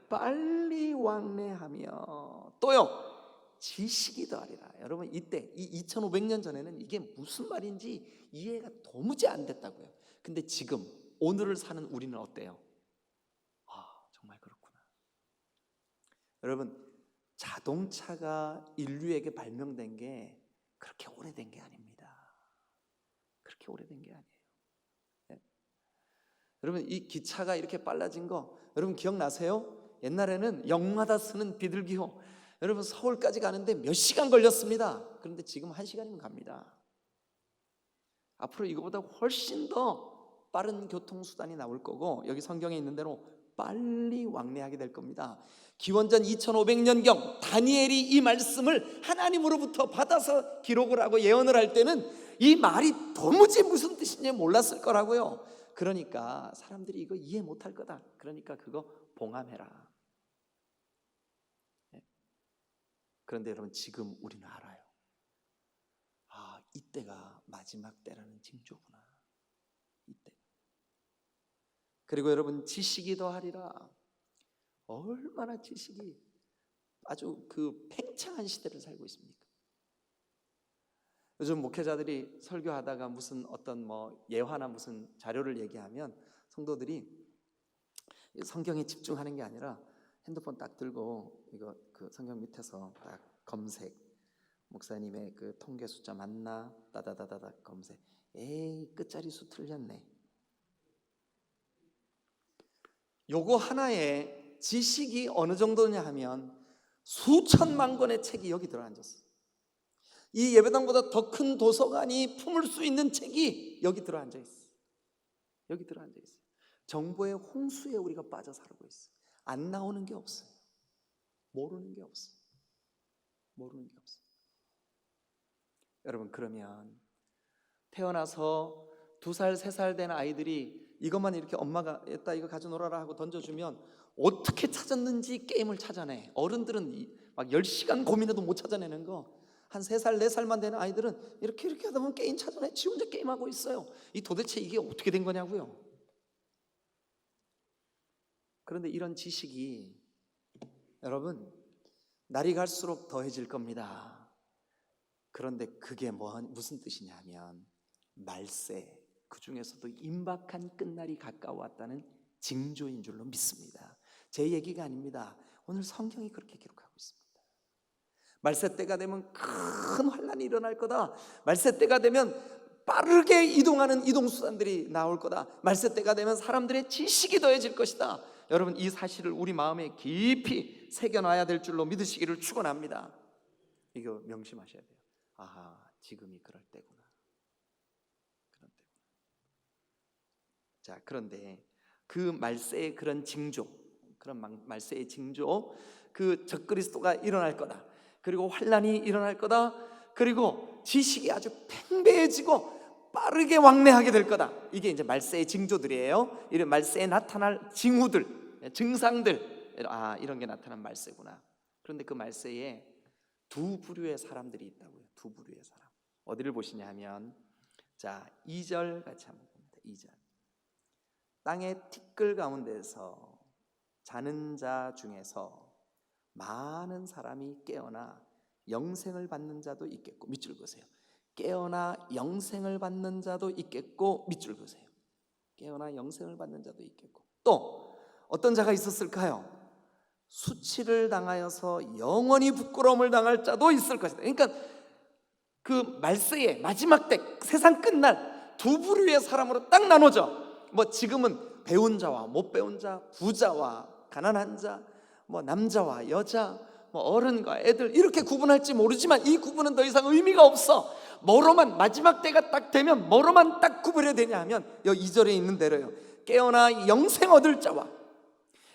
빨리 왕래하며 또요 지식이 더하리라. 여러분 이때 이 2500년 전에는 이게 무슨 말인지 이해가 도무지 안 됐다고요. 근데 지금 오늘을 사는 우리는 어때요? 정말 그렇구나. 여러분 자동차가 인류에게 발명된 게 그렇게 오래된 게 아닙니다. 그렇게 오래된 게 아니에요. 여러분 이 기차가 이렇게 빨라진 거 여러분 기억나세요? 옛날에는 역마다 쓰는 비둘기호, 여러분 서울까지 가는데 몇 시간 걸렸습니다. 그런데 지금 1시간이면 갑니다. 앞으로 이거보다 훨씬 더 빠른 교통수단이 나올 거고 여기 성경에 있는 대로 빨리 왕래하게 될 겁니다. 기원전 2500년경 다니엘이 이 말씀을 하나님으로부터 받아서 기록을 하고 예언을 할 때는 이 말이 도무지 무슨 뜻인지 몰랐을 거라고요. 그러니까 사람들이 이거 이해 못할 거다. 그러니까 그거 봉함해라. 그런데 여러분 지금 우리는 알아요. 이때가 마지막 때라는 징조구나. 이때. 그리고 여러분 지식이 더하리라. 얼마나 지식이 아주 그 팽창한 시대를 살고 있습니까? 요즘 목회자들이 설교하다가 무슨 어떤 예화나 무슨 자료를 얘기하면 성도들이 성경에 집중하는 게 아니라 핸드폰 딱 들고 이거 그 성경 밑에서 딱 검색, 목사님의 그 통계 숫자 맞나? 따다다다다 검색. 에이 끝자리 수 틀렸네. 요거 하나에 지식이 어느 정도냐 하면 수천만 권의 책이 여기 들어앉았어. 이 예배당보다 더 큰 도서관이 품을 수 있는 책이 여기 들어앉아 있어. 여기 들어앉아 있어. 정보의 홍수에 우리가 빠져 살고 있어. 안 나오는 게 없어요. 모르는 게 없어. 모르는 게 없어. 여러분 그러면 태어나서 2살, 3살 된 아이들이 이것만 이렇게 엄마가 했다 이거 가져놀아라 하고 던져주면 어떻게 찾았는지 게임을 찾아내. 어른들은 막 10시간 고민해도 못 찾아내는 거 한 3살, 4살만 되는 아이들은 이렇게 하다 보면 게임 찾아내. 지 혼자 게임하고 있어요. 도대체 이게 어떻게 된 거냐고요. 그런데 이런 지식이 여러분 날이 갈수록 더해질 겁니다. 그런데 그게 무슨 뜻이냐면 말세, 그 중에서도 임박한 끝날이 가까워왔다는 징조인 줄로 믿습니다. 제 얘기가 아닙니다. 오늘 성경이 그렇게 기록하고 있습니다. 말세 때가 되면 큰 환란이 일어날 거다. 말세 때가 되면 빠르게 이동하는 이동수단들이 나올 거다. 말세 때가 되면 사람들의 지식이 더해질 것이다. 여러분, 이 사실을 우리 마음에 깊이 새겨놔야 될 줄로 믿으시기를 축원합니다. 이거 명심하셔야 돼요. 아하, 지금이 그럴 때구나. 그런 때구나. 자, 그런데 그 말세의 그런 징조, 그런 말세의 징조, 그 적그리스도가 일어날 거다. 그리고 환란이 일어날 거다. 그리고 지식이 아주 팽배해지고 빠르게 왕래하게 될 거다. 이게 이제 말세의 징조들이에요. 이런 말세에 나타날 징후들, 증상들, 이런 게 나타난 말세구나. 그런데 그 말세에 두 부류의 사람들이 있다고요. 두 부류의 사람. 어디를 보시냐 하면, 자, 2절 같이 한번 봅니다. 2절. 땅의 티끌 가운데서 자는 자 중에서 많은 사람이 깨어나 영생을 받는 자도 있겠고, 밑줄 그으세요. 깨어나 영생을 받는 자도 있겠고, 밑줄 그으세요. 깨어나 영생을 받는 자도 있겠고, 또 어떤 자가 있었을까요? 수치를 당하여서 영원히 부끄러움을 당할 자도 있을 것이다. 그러니까 그 말세의 마지막 때, 세상 끝날 두 부류의 사람으로 딱 나눠져. 뭐 지금은 배운 자와 못 배운 자, 부자와 가난한 자, 뭐 남자와 여자, 뭐 어른과 애들, 이렇게 구분할지 모르지만 이 구분은 더 이상 의미가 없어. 뭐로만, 마지막 때가 딱 되면 뭐로만 딱 구분해야 되냐 하면 여기 2절에 있는 대로요. 깨어나 영생 얻을 자와,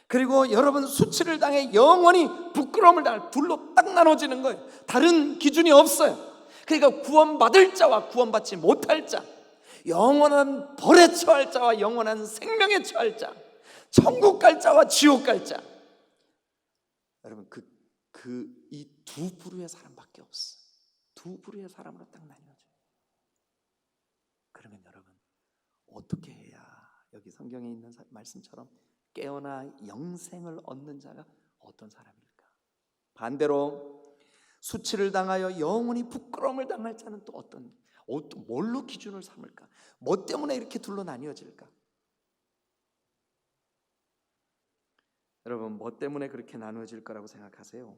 그리고 여러분 수치를 당해 영원히 부끄러움을 당할, 둘로 딱 나눠지는 거예요. 다른 기준이 없어요. 그러니까 구원받을 자와 구원받지 못할 자, 영원한 벌에 처할 자와 영원한 생명에 처할 자, 천국 갈 자와 지옥 갈 자. 여러분, 이 두 부류의 사람밖에 없어. 두 부류의 사람으로 딱 나뉘어져요. 그러면 여러분, 어떻게 해야 여기 성경에 있는 말씀처럼 깨어나 영생을 얻는 자가 어떤 사람일까? 반대로 수치를 당하여 영원히 부끄러움을 당할 자는 또 뭘로 기준을 삼을까? 뭐 때문에 이렇게 둘로 나뉘어질까? 여러분, 뭐 때문에 그렇게 나누어질 거라고 생각하세요?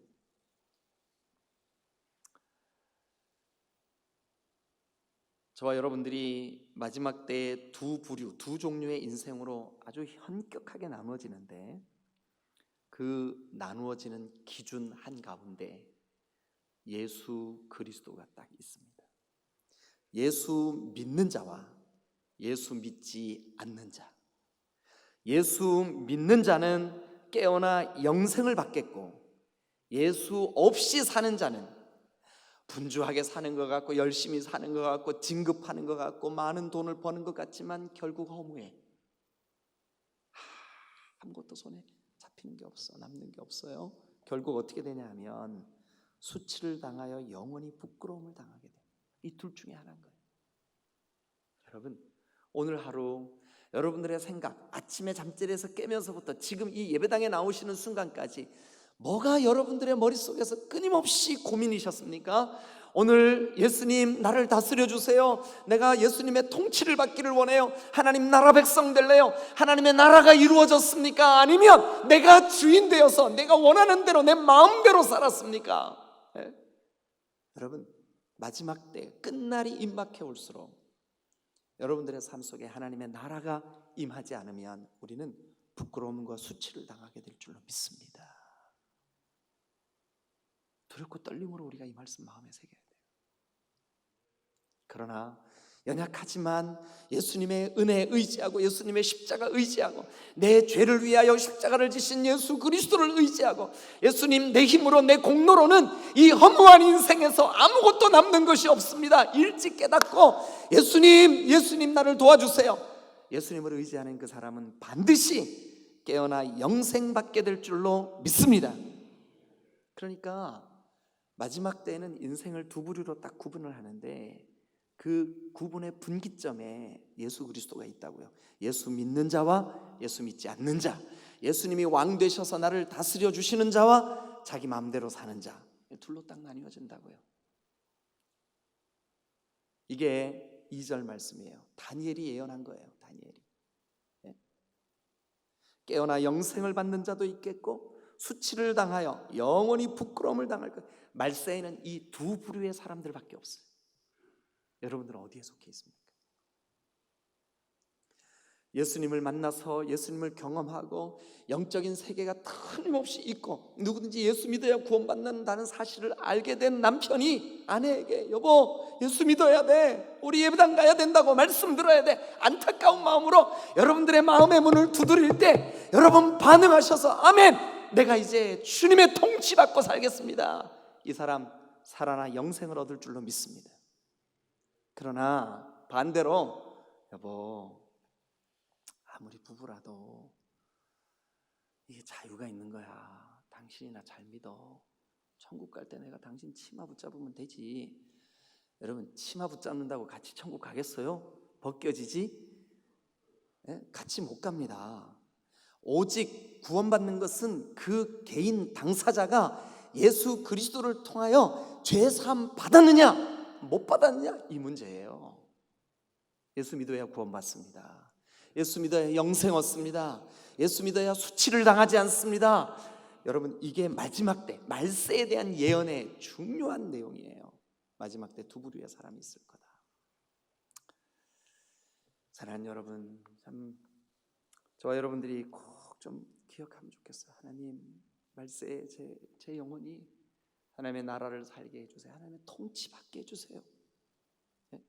저와 여러분들이 마지막 때에 두 부류, 두 종류의 인생으로 아주 현격하게 나누어지는데, 그 나누어지는 기준 한가운데 예수 그리스도가 딱 있습니다. 예수 믿는 자와 예수 믿지 않는 자. 예수 믿는 자는 깨어나 영생을 받겠고, 예수 없이 사는 자는 분주하게 사는 것 같고, 열심히 사는 것 같고, 진급하는 것 같고, 많은 돈을 버는 것 같지만 결국 허무해. 아무것도 손에 잡히는 게 없어, 남는 게 없어요. 결국 어떻게 되냐 하면 수치를 당하여 영원히 부끄러움을 당하게 돼요. 이 둘 중에 하나인 거예요. 여러분, 오늘 하루 여러분들의 생각, 아침에 잠자리에서 깨면서부터 지금 이 예배당에 나오시는 순간까지 뭐가 여러분들의 머릿속에서 끊임없이 고민이셨습니까? 오늘 예수님 나를 다스려 주세요. 내가 예수님의 통치를 받기를 원해요. 하나님 나라 백성 될래요. 하나님의 나라가 이루어졌습니까? 아니면 내가 주인 되어서 내가 원하는 대로 내 마음대로 살았습니까? 네? 여러분, 마지막 때 끝날이 임박해 올수록 여러분들의 삶 속에 하나님의 나라가 임하지 않으면 우리는 부끄러움과 수치를 당하게 될 줄로 믿습니다. 두렵고 떨림으로 우리가 이 말씀 마음에 새겨야 돼요. 그러나 연약하지만 예수님의 은혜에 의지하고, 예수님의 십자가 의지하고, 내 죄를 위하여 십자가를 지신 예수 그리스도를 의지하고, 예수님 내 힘으로 내 공로로는 이 허무한 인생에서 아무것도 남는 것이 없습니다. 일찍 깨닫고 예수님 나를 도와주세요. 예수님을 의지하는 그 사람은 반드시 깨어나 영생 받게 될 줄로 믿습니다. 그러니까 마지막 때에는 인생을 두 부류로 딱 구분을 하는데, 그 구분의 분기점에 예수 그리스도가 있다고요. 예수 믿는 자와 예수 믿지 않는 자, 예수님이 왕 되셔서 나를 다스려 주시는 자와 자기 마음대로 사는 자, 둘로 딱 나뉘어진다고요. 이게 2절 말씀이에요. 다니엘이 예언한 거예요. 다니엘이. 깨어나 영생을 받는 자도 있겠고 수치를 당하여 영원히 부끄러움을 당할 것. 말세에는 이 두 부류의 사람들밖에 없어요. 여러분들은 어디에 속해 있습니까? 예수님을 만나서 예수님을 경험하고 영적인 세계가 틀림없이 있고 누구든지 예수 믿어야 구원받는다는 사실을 알게 된 남편이 아내에게 여보 예수 믿어야 돼, 우리 예배당 가야 된다고 말씀 들어야 돼, 안타까운 마음으로 여러분들의 마음의 문을 두드릴 때 여러분 반응하셔서 아멘, 내가 이제 주님의 통치받고 살겠습니다, 이 사람 살아나 영생을 얻을 줄로 믿습니다. 그러나 반대로 여보 아무리 부부라도 이게 자유가 있는 거야, 당신이나 잘 믿어, 천국 갈 때 내가 당신 치마 붙잡으면 되지. 여러분 치마 붙잡는다고 같이 천국 가겠어요? 벗겨지지? 같이 못 갑니다. 오직 구원받는 것은 그 개인 당사자가 예수 그리스도를 통하여 죄사함 받았느냐 못 받았느냐 이 문제예요. 예수 믿어야 구원받습니다. 예수 믿어야 영생 얻습니다. 예수 믿어야 수치를 당하지 않습니다. 여러분 이게 마지막 때 말세에 대한 예언의 중요한 내용이에요. 마지막 때 두 부류의 사람이 있을 거다. 사랑하는 여러분, 참 저와 여러분들이 꼭 좀 기억하면 좋겠어요. 하나님 말세에 제 영혼이 하나님의 나라를 살게 해주세요. 하나님의 통치받게 해주세요. 네?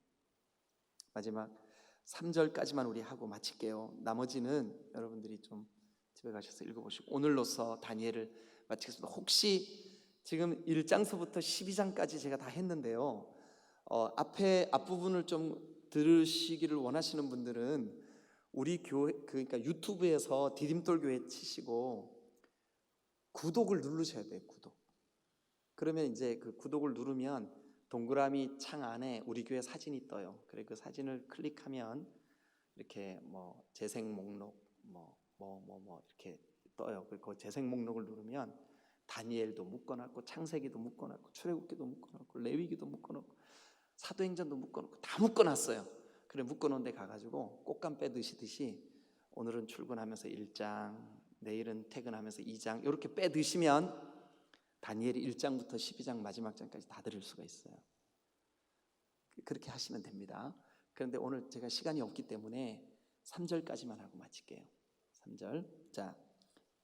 마지막 3절까지만 우리 하고 마칠게요. 나머지는 여러분들이 좀 집에 가셔서 읽어보시고 오늘로써 다니엘을 마치겠습니다. 혹시 지금 1장서부터 12장까지 제가 다 했는데요, 앞부분을 좀 들으시기를 원하시는 분들은 우리 교회 그러니까 유튜브에서 디딤돌 교회 치시고 구독을 누르셔야 돼요. 구독. 그러면 이제 그 구독을 누르면 동그라미 창 안에 우리 교회 사진이 떠요. 그래 그 사진을 클릭하면 이렇게 뭐 재생 목록 뭐 이렇게 떠요. 그 재생 목록을 누르면 다니엘도 묶어놨고 창세기도 묶어놨고 출애굽기도 묶어놨고 레위기도 묶어놓고 사도행전도 묶어놓고 다 묶어놨어요. 그래 묶어놓은 데 가가지고 꽃감 빼드시듯이 오늘은 출근하면서 1장, 내일은 퇴근하면서 2장 이렇게 빼드시면 다니엘이 1장부터 12장 마지막 장까지 다 들을 수가 있어요. 그렇게 하시면 됩니다. 그런데 오늘 제가 시간이 없기 때문에 3절까지만 하고 마칠게요. 3절. 자,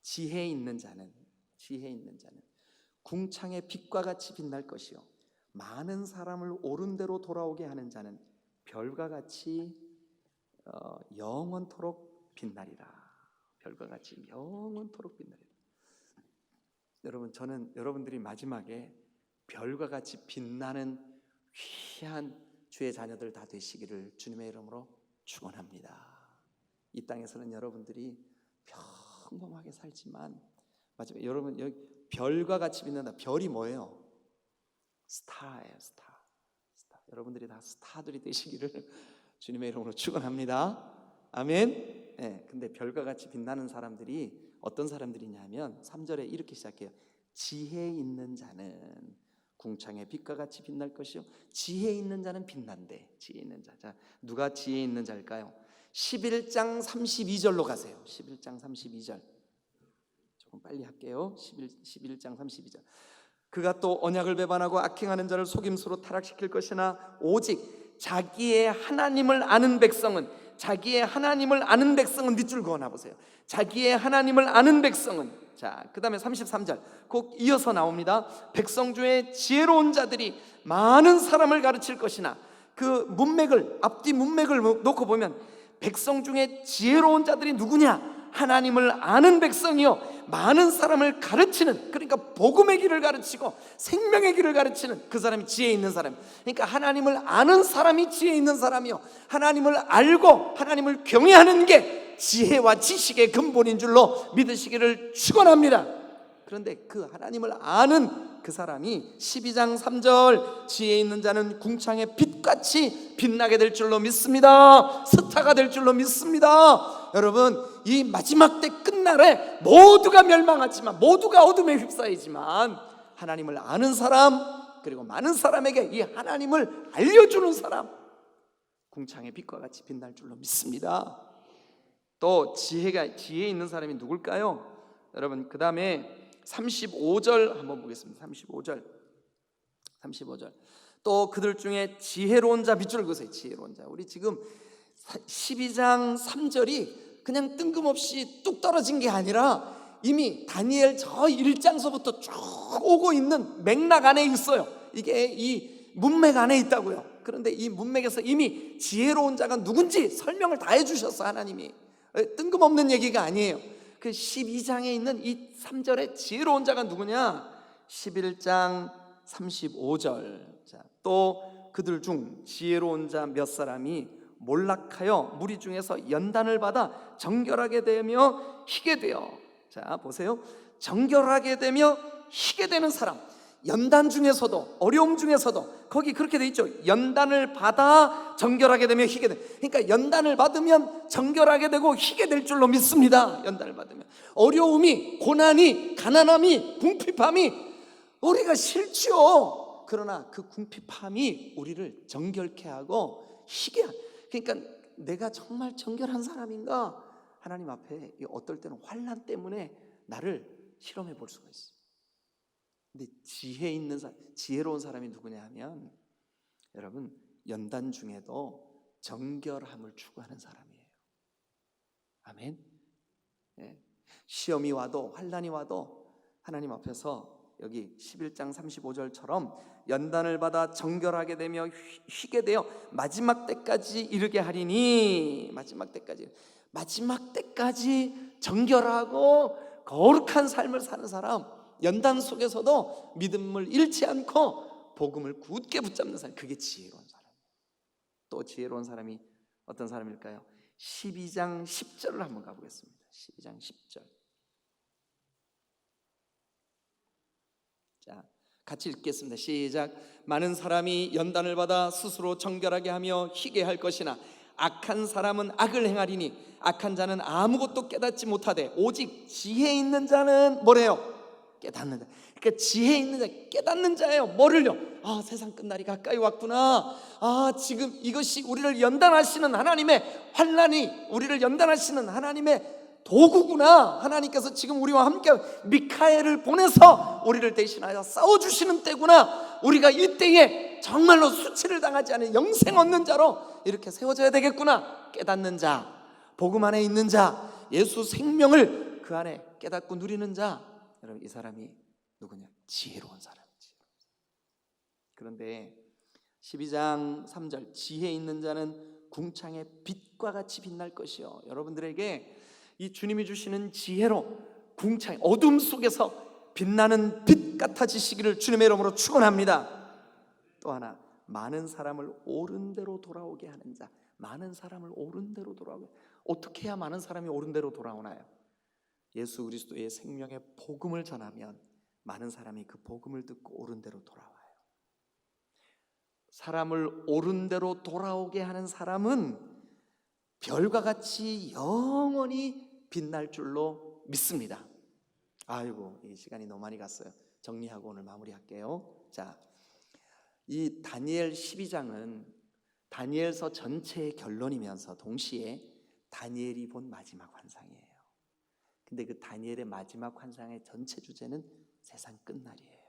지혜 있는 자는 궁창의 빛과 같이 빛날 것이요 많은 사람을 옳은 대로 돌아오게 하는 자는 별과 같이 영원토록 빛나리라. 별과 같이 영원토록 빛나리라. 여러분 저는 여러분들이 마지막에 별과 같이 빛나는 귀한 주의 자녀들 다 되시기를 주님의 이름으로 축원합니다. 이 땅에서는 여러분들이 평범하게 살지만 마지막에 여러분 여기 별과 같이 빛난다. 별이 뭐예요? 스타예요. 스타. 여러분들이 다 스타들이 되시기를 주님의 이름으로 축원합니다. 아멘. 네, 근데 별과 같이 빛나는 사람들이 어떤 사람들이냐면 3절에 이렇게 시작해요. 지혜 있는 자는 궁창의 빛과 같이 빛날 것이요 지혜 있는 자는 빛난대. 지혜 있는 자. 자, 누가 지혜 있는 자일까요? 11장 32절로 가세요. 11장 32절. 조금 빨리 할게요. 11장 32절. 그가 또 언약을 배반하고 악행하는 자를 속임수로 타락시킬 것이나 오직 자기의 하나님을 아는 백성은 밑줄 그어놔 보세요. 자기의 하나님을 아는 백성은. 자, 그 다음에 33절 꼭 이어서 나옵니다. 백성 중에 지혜로운 자들이 많은 사람을 가르칠 것이나 그 문맥을 앞뒤 문맥을 놓고 보면 백성 중에 지혜로운 자들이 누구냐? 하나님을 아는 백성이요 많은 사람을 가르치는, 그러니까 복음의 길을 가르치고 생명의 길을 가르치는 그 사람이 지혜 있는 사람. 그러니까 하나님을 아는 사람이 지혜 있는 사람이요 하나님을 알고 하나님을 경외하는 게 지혜와 지식의 근본인 줄로 믿으시기를 축원합니다. 그런데 그 하나님을 아는 그 사람이 12장 3절 지혜 있는 자는 궁창의 빛같이 빛나게 될 줄로 믿습니다. 스타가 될 줄로 믿습니다. 여러분 이 마지막 때 끝날에 모두가 멸망하지만 모두가 어둠에 휩싸이지만 하나님을 아는 사람 그리고 많은 사람에게 이 하나님을 알려주는 사람 궁창의 빛과 같이 빛날 줄로 믿습니다. 또 지혜 있는 사람이 누굴까요? 여러분, 그 다음에 35절 한번 보겠습니다. 35절. 또 그들 중에 지혜로운 자 밑줄을 그으세요. 지혜로운 자. 우리 지금 12장 3절이 그냥 뜬금없이 뚝 떨어진 게 아니라 이미 다니엘 저 1장서부터 쭉 오고 있는 맥락 안에 있어요. 이게 이 문맥 안에 있다고요. 그런데 이 문맥에서 이미 지혜로운 자가 누군지 설명을 다 해주셨어, 하나님이. 뜬금없는 얘기가 아니에요. 그 12장에 있는 이 3절의 지혜로운 자가 누구냐? 11장 35절. 자, 또 그들 중 지혜로운 자 몇 사람이 몰락하여 무리 중에서 연단을 받아 정결하게 되며 희게 되어. 자, 보세요. 정결하게 되며 희게 되는 사람. 연단 중에서도, 어려움 중에서도 거기 그렇게 돼 있죠. 연단을 받아 정결하게 되며 희게 돼. 그러니까 연단을 받으면 정결하게 되고 희게 될 줄로 믿습니다. 연단을 받으면 어려움이, 고난이, 가난함이, 궁핍함이 우리가 싫지요. 그러나 그 궁핍함이 우리를 정결케 하고 희게 하는. 그러니까 내가 정말 정결한 사람인가? 하나님 앞에 어떨 때는 환난 때문에 나를 실험해 볼 수가 있어요. 근데 지혜 있는 사람, 지혜로운 사람이 누구냐 하면, 여러분, 연단 중에도 정결함을 추구하는 사람이에요. 아멘. 네. 시험이 와도, 환난이 와도 하나님 앞에서 여기 11장 35절처럼 연단을 받아 정결하게 되며 희게 되어 마지막 때까지 이르게 하리니. 마지막 때까지 정결하고 거룩한 삶을 사는 사람, 연단 속에서도 믿음을 잃지 않고 복음을 굳게 붙잡는 사람, 그게 지혜로운 사람이에요. 또 지혜로운 사람이 어떤 사람일까요? 12장 10절을 한번 가보겠습니다. 12장 10절. 자, 같이 읽겠습니다. 시작. 많은 사람이 연단을 받아 스스로 정결하게 하며 희게 할 것이나 악한 사람은 악을 행하리니 악한 자는 아무것도 깨닫지 못하되 오직 지혜 있는 자는 뭐래요? 깨닫는 자. 그러니까 지혜 있는 자, 깨닫는 자예요. 뭐를요? 아, 세상 끝날이 가까이 왔구나. 아, 지금 이것이 우리를 연단하시는 하나님의 환난이, 우리를 연단하시는 하나님의 도구구나. 하나님께서 지금 우리와 함께 미카엘을 보내서 우리를 대신하여 싸워주시는 때구나. 우리가 이때에 정말로 수치를 당하지 않은 영생 얻는 자로 이렇게 세워져야 되겠구나. 깨닫는 자, 복음 안에 있는 자, 예수 생명을 그 안에 깨닫고 누리는 자. 여러분, 이 사람이 누구냐? 지혜로운 사람이지. 그런데 12장 3절, 지혜 있는 자는 궁창의 빛과 같이 빛날 것이요. 여러분들에게 이 주님이 주시는 지혜로 궁창, 어둠 속에서 빛나는 빛 같아지시기를 주님의 이름으로 축원합니다. 또 하나, 많은 사람을 옳은 대로 돌아오게 하는 자. 많은 사람을 옳은 대로 돌아오게. 어떻게 해야 많은 사람이 옳은 대로 돌아오나요? 예수 그리스도의 생명의 복음을 전하면 많은 사람이 그 복음을 듣고 옳은 대로 돌아와요. 사람을 옳은 대로 돌아오게 하는 사람은 별과 같이 영원히 빛날 줄로 믿습니다. 아이고, 이 시간이 너무 많이 갔어요. 정리하고 오늘 마무리할게요. 자, 이 다니엘 12장은 다니엘서 전체의 결론이면서 동시에 다니엘이 본 마지막 환상이에요. 근데 그 다니엘의 마지막 환상의 전체 주제는 세상 끝날이에요.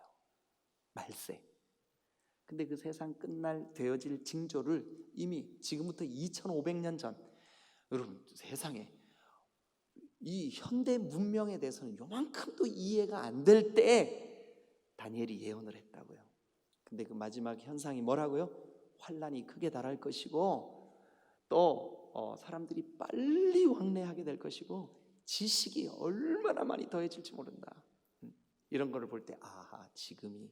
말세. 근데 그 세상 끝날 되어질 징조를 이미 지금부터 2500년 전, 여러분, 세상에 이 현대 문명에 대해서는 요만큼도 이해가 안 될 때 다니엘이 예언을 했다고요. 근데 그 마지막 현상이 뭐라고요? 환란이 크게 달할 것이고, 또 사람들이 빨리 왕래하게 될 것이고, 지식이 얼마나 많이 더해질지 모른다. 이런 거를 볼 때, 아하, 지금이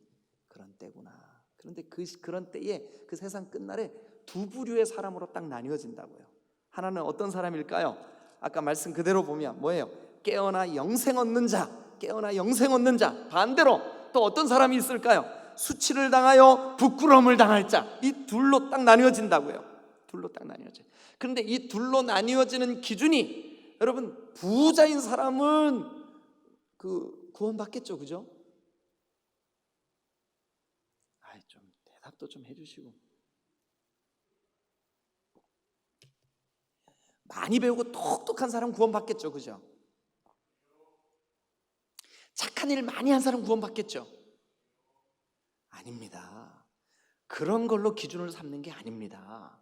그런 때구나. 그런데 그런 때에 그 세상 끝날에 두 부류의 사람으로 딱 나뉘어진다고요. 하나는 어떤 사람일까요? 아까 말씀 그대로 보면 뭐예요? 깨어나 영생 얻는 자, 깨어나 영생 얻는 자. 반대로 또 어떤 사람이 있을까요? 수치를 당하여 부끄러움을 당할 자. 이 둘로 딱 나뉘어진다고요. 둘로 딱 나뉘어져요. 그런데 이 둘로 나뉘어지는 기준이, 여러분, 부자인 사람은 구원받겠죠, 그죠? 좀 대답도 좀 해주시고. 많이 배우고 똑똑한 사람 구원받겠죠, 그죠? 착한 일 많이 한 사람 구원받겠죠? 아닙니다. 그런 걸로 기준을 삼는 게 아닙니다.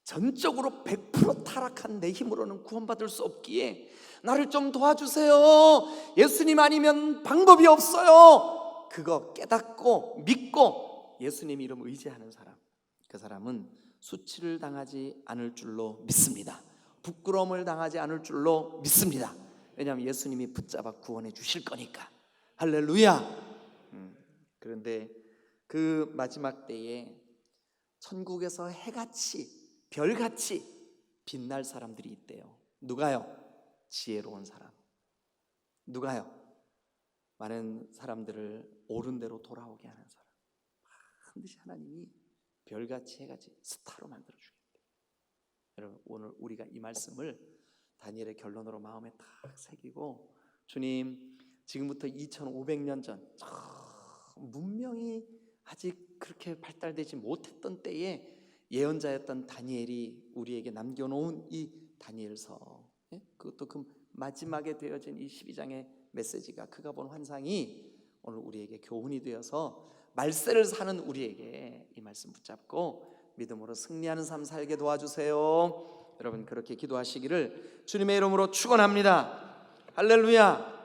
전적으로 100% 타락한 내 힘으로는 구원받을 수 없기에 나를 좀 도와주세요, 예수님 아니면 방법이 없어요, 그거 깨닫고 믿고 예수님 이름 의지하는 사람, 그 사람은 수치를 당하지 않을 줄로 믿습니다. 부끄러움을 당하지 않을 줄로 믿습니다. 왜냐하면 예수님이 붙잡아 구원해 주실 거니까. 할렐루야. 그런데 그 마지막 때에 천국에서 해같이 별같이 빛날 사람들이 있대요. 누가요? 지혜로운 사람. 누가요? 많은 사람들을 옳은 대로 돌아오게 하는 사람. 반드시 하나님이 별같이 해같이 스타로 만들어 주겠대요. 여러분, 오늘 우리가 이 말씀을 다니엘의 결론으로 마음에 딱 새기고, 주님, 지금부터 2500년 전 문명이 아직 그렇게 발달되지 못했던 때에 예언자였던 다니엘이 우리에게 남겨놓은 이 다니엘서, 그것도 그 마지막에 되어진 이 12장의 메시지가, 그가 본 환상이 오늘 우리에게 교훈이 되어서 말세를 사는 우리에게 이 말씀 붙잡고 믿음으로 승리하는 삶 살게 도와주세요. 여러분, 그렇게 기도하시기를 주님의 이름으로 축원합니다. 할렐루야.